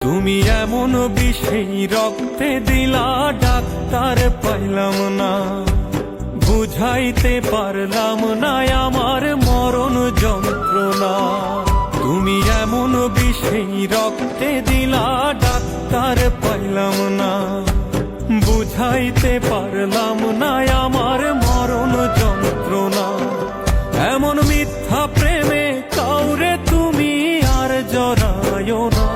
তুমি এমন বিষেই রক্তে দিলা, ডাক্তার পাইলাম না, বুঝাইতে পারলাম না আমার মরণ যন্ত্রণা। তুমি এমন বিষেই রক্তে দিলা, ডাক্তার পাইলাম না, বুঝাইতে পারলাম না আমার মরণ যন্ত্রণা। এমন মিথ্যা প্রেমে কাউরে তুমি আর জড়ায়ো না,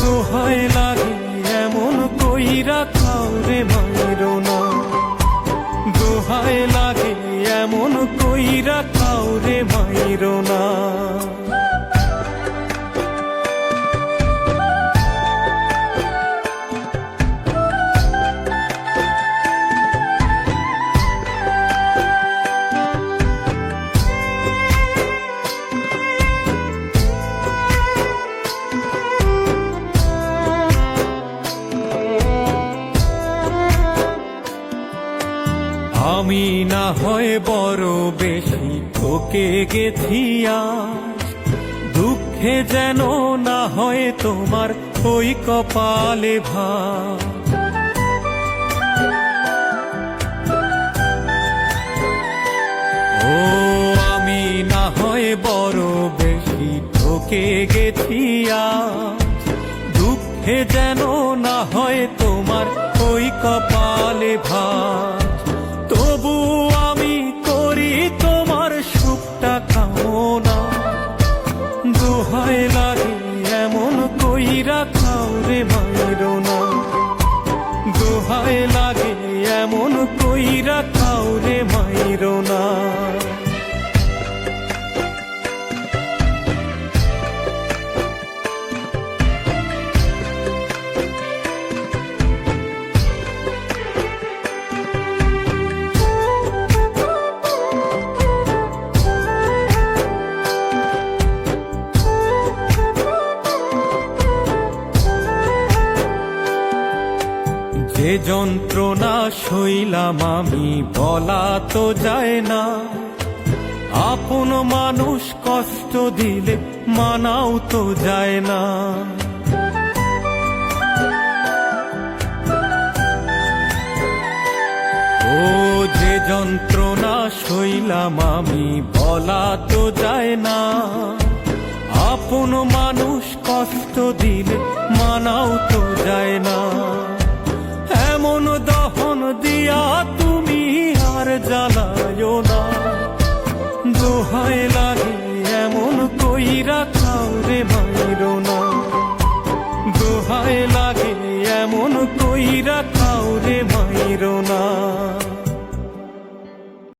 দোহাই লাগে এমন কইরা কাউরে মাইরো না, দোহাই লাগে এমন কইরা কাউরে মাইরো না। আমি না হয় বড় বেশি ঠকে গেছি আজ, দুঃখে যেন না হয় তোমার ওই কপালে ভাঁজ। ও আমি না হয় বড় বেশি ঠকে গেছি আজ, দুঃখে যেন না হয় তোমার ওই কপালে ভাঁজ। তবু আমি করি তোমার সুখটা কামনা, দোহাই লাগে এমন কইরা কাউরে মাইরো না, দোহাই লাগে এমন কইরা কাউরে মাইরো না। যে যন্ত্রণা সইলাম আমি বলা তো যায় না, আপন মানুষ কষ্ট দিলে মানাও তো যায় না। ও যে যন্ত্রণা সইলাম আমি বলা তো যায় না, আপন মানুষ কষ্ট দিলে মানাও তো যায় না। এমন দহন দিয়া তুমি আর জ্বালায়ো না, দোহাই লাগে এমন কইরা কাউরে মাইরো না, দোহাই লাগে এমন কইরা কাউরে মাইরো না।